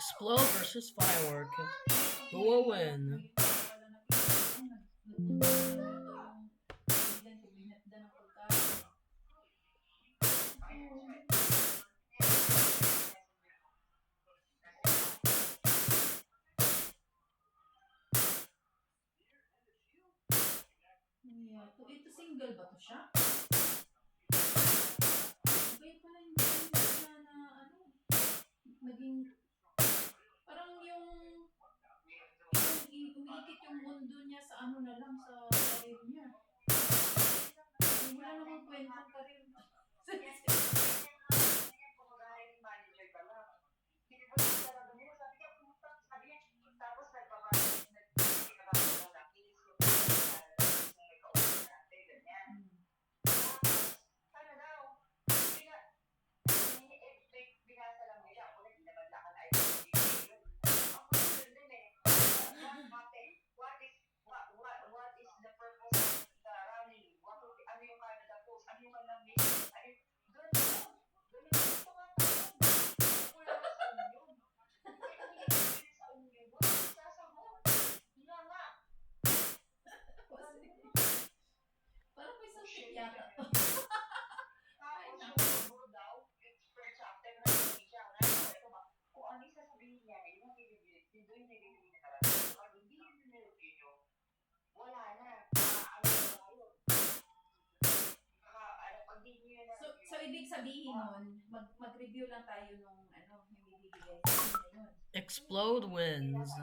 Explode versus firework. Who will win? Yeah. Ito single ba to siya? Kaya pala hindi niya na ano, naging parang yung umiikit yung mundo niya sa ano na lang sa karir niya. Wala namang kwentang karir. Parang may something yata to. Ay, naku. So ibig sabihin nun, mag-review lang tayo nung ano, yung ibibigay sa inyo yun. Explode wins.